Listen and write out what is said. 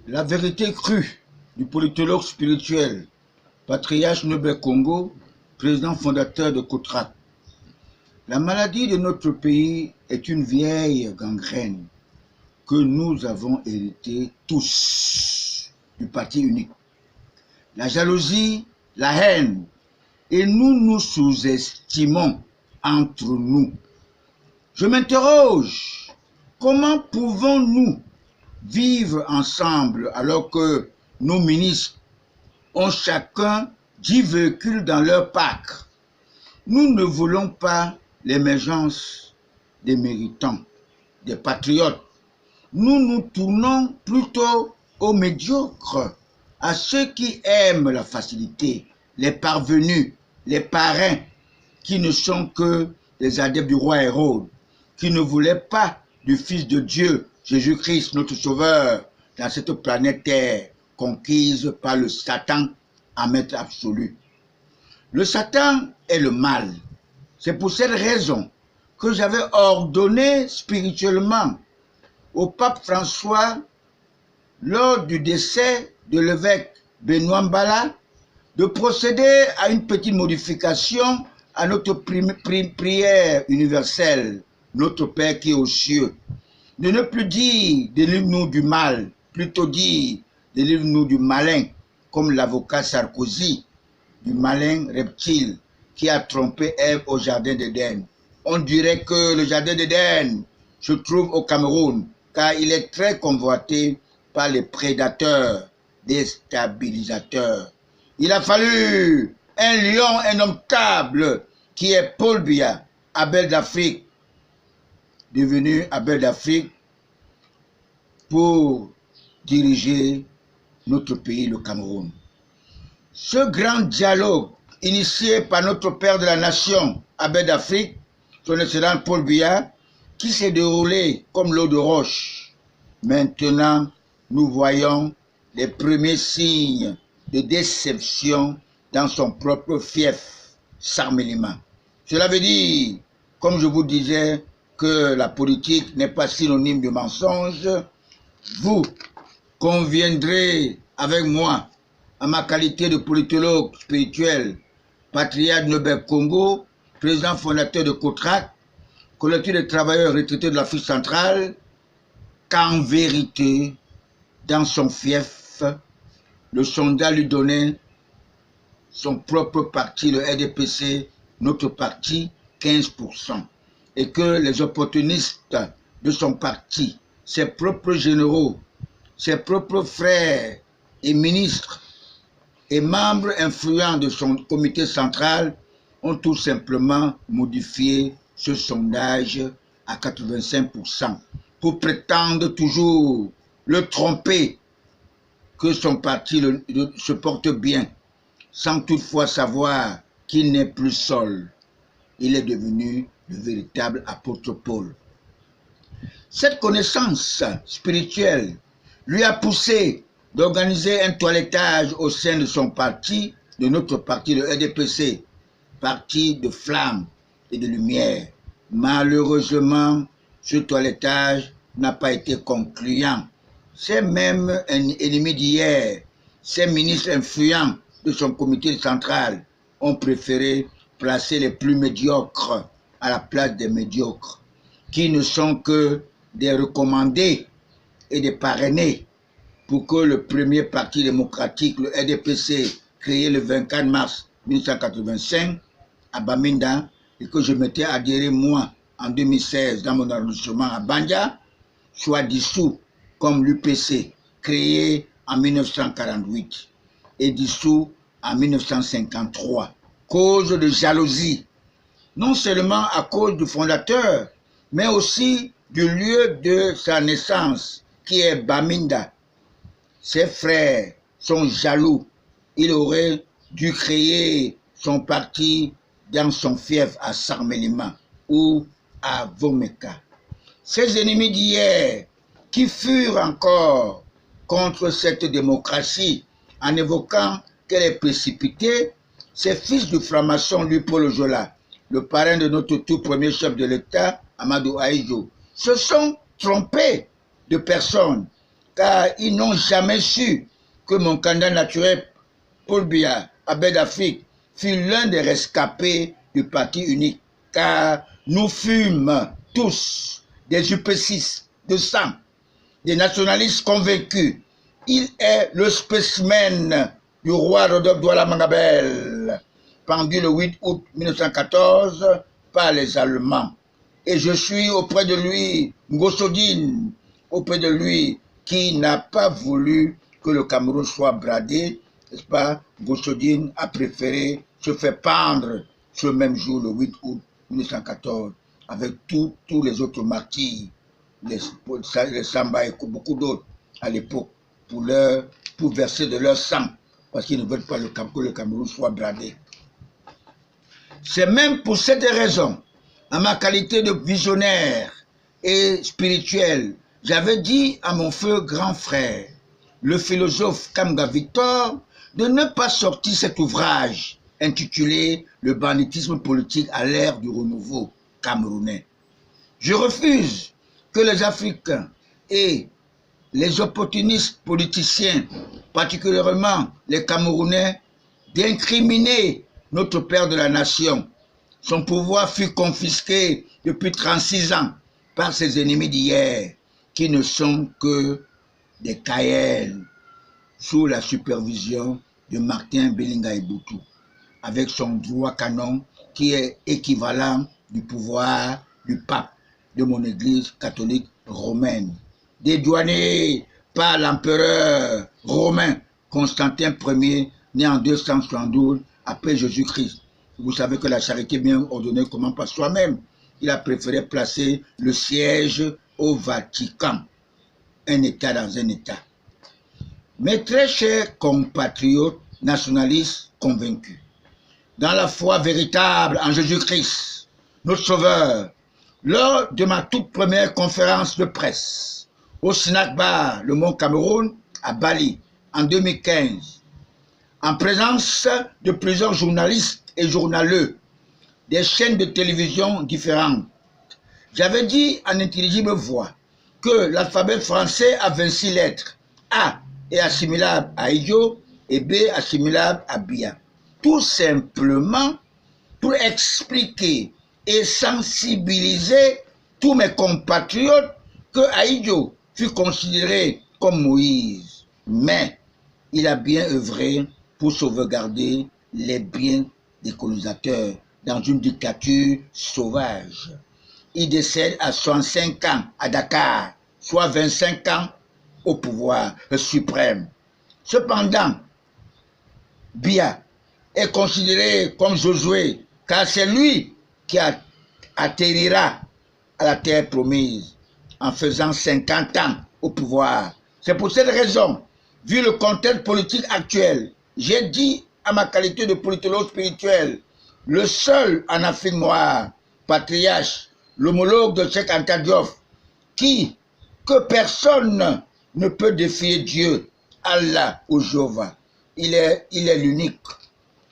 La vérité crue du politologue spirituel, patriarche Nobel Congo, président fondateur de COTRAC. La maladie de notre pays est une vieille gangrène que nous avons héritée tous du parti unique. La jalousie, la haine, et nous nous sous-estimons entre nous. Je m'interroge, comment pouvons-nous vivre ensemble alors que nos ministres ont chacun 10 véhicules dans leur parc? Nous ne voulons pas l'émergence des méritants, des patriotes. Nous nous tournons plutôt aux médiocres, à ceux qui aiment la facilité, les parvenus, les parrains, qui ne sont que des adeptes du roi Hérode, qui ne voulaient pas du Fils de Dieu, Jésus-Christ, notre Sauveur, dans cette planète Terre, conquise par le Satan à maître absolu. Le Satan est le mal. C'est pour cette raison que j'avais ordonné spirituellement au pape François, lors du décès de l'évêque Benoît Mbala, de procéder à une petite modification à notre prière universelle, notre Père qui est aux cieux. De ne plus dire « délivre-nous du mal », plutôt dire « délivre-nous du malin », comme l'avocat Sarkozy, du malin reptile qui a trompé Ève au jardin d'Éden. On dirait que le jardin d'Éden se trouve au Cameroun, car il est très convoité par les prédateurs déstabilisateurs. Il a fallu un lion indomptable qui est Paul Biya, Abel d'Afrique, devenu Abel d'Afrique, pour diriger notre pays, le Cameroun. Ce grand dialogue initié par notre père de la nation, Abel d'Afrique, son excellent Paul Biya, qui s'est déroulé comme l'eau de roche. Maintenant, nous voyons les premiers signes de déception dans son propre fief, Sarmélima. Cela veut dire, comme je vous disais, que la politique n'est pas synonyme de mensonge. Vous conviendrez avec moi, en ma qualité de politologue spirituel, patriarche Nobel Congo, président fondateur de COTRAC, collectif des travailleurs retraités de l'Afrique centrale, qu'en vérité, dans son fief, le sondage lui donnait son propre parti, le RDPC, notre parti, 15%. Et que les opportunistes de son parti, ses propres généraux, ses propres frères et ministres et membres influents de son comité central ont tout simplement modifié ce sondage à 85% pour prétendre toujours le tromper que son parti se porte bien, sans toutefois savoir qu'il n'est plus seul. Il est devenu le véritable apôtre Paul. Cette connaissance spirituelle lui a poussé d'organiser un toilettage au sein de son parti, de notre parti, le RDPC, parti de flamme et de lumière. Malheureusement, ce toilettage n'a pas été concluant. Ces mêmes ennemis d'hier, ces ministres influents de son comité central ont préféré placer les plus médiocres à la place des médiocres, qui ne sont que des recommandés et des parrainés pour que le premier parti démocratique, le RDPC, créé le 24 mars 1985 à Bamenda, et que je m'étais adhéré moi en 2016 dans mon arrondissement à Bandia, soit dissous comme l'UPC, créé en 1948 et dissous en 1953, cause de jalousie, non seulement à cause du fondateur, mais aussi du lieu de sa naissance, qui est Bamenda. Ses frères sont jaloux. Il aurait dû créer son parti dans son fief à Sarmélima ou à Vomeka. Ces ennemis d'hier, qui furent encore contre cette démocratie en évoquant qu'elle est précipitée, ces fils du franc-maçon lui Paul Ojola, le parrain de notre tout premier chef de l'État, Amadou Ahidjo, se sont trompés de personnes car ils n'ont jamais su que mon candidat naturel, Paul Biya, Abbé d'Afrique, fut l'un des rescapés du parti unique, car nous fûmes tous des UP6 de sang, des nationalistes convaincus. Il est le spécimen du roi Rodolphe Douala Mangabel, pendu le 8 août 1914 par les Allemands. Et je suis auprès de lui, Ngosodine, auprès de lui, qui n'a pas voulu que le Cameroun soit bradé, n'est-ce pas? Ngosodine a préféré se faire pendre ce même jour, le 8 août 1914, avec tous les autres martyrs, les Samba et beaucoup d'autres à l'époque, pour verser de leur sang, parce qu'ils ne veulent pas que le Cameroun soit bradé. C'est même pour cette raison, en ma qualité de visionnaire et spirituel, j'avais dit à mon feu grand frère, le philosophe Kamga Victor, de ne pas sortir cet ouvrage intitulé « Le banditisme politique à l'ère du renouveau camerounais ». Je refuse que les Africains et les opportunistes politiciens, particulièrement les Camerounais, d'incriminer notre père de la nation. Son pouvoir fut confisqué depuis 36 ans par ses ennemis d'hier, qui ne sont que des Cayens, sous la supervision de Martin Belinga Eboutou, avec son droit canon qui est équivalent du pouvoir du pape de mon église catholique romaine, dédouané par l'empereur romain Constantin Ier, né en 272 après Jésus-Christ. Vous savez que la charité bien ordonnée commence par soi-même. Il a préféré placer le siège au Vatican, un État dans un État. Mes très chers compatriotes nationalistes convaincus, dans la foi véritable en Jésus-Christ, notre Sauveur, lors de ma toute première conférence de presse au Sinakba, le Mont Cameroun, à Bali, en 2015, en présence de plusieurs journalistes et journaleux des chaînes de télévision différentes, j'avais dit en intelligible voix que l'alphabet français a 26 lettres. A est assimilable à Idio et B assimilable à Biya. Tout simplement pour expliquer et sensibiliser tous mes compatriotes que Aïdjo fut considéré comme Moïse. Mais il a bien œuvré pour sauvegarder les biens des colonisateurs dans une dictature sauvage. Il décède à 65 ans à Dakar, soit 25 ans au pouvoir suprême. Cependant, Biya est considéré comme Josué, car c'est lui qui atterrira à la terre promise en faisant 50 ans au pouvoir. C'est pour cette raison, vu le contexte politique actuel, j'ai dit à ma qualité de politologue spirituel, le seul en Afrique noire, patriarche, l'homologue de Cheikh Anta Diop, que personne ne peut défier Dieu, Allah ou Jéhovah. Il est l'unique.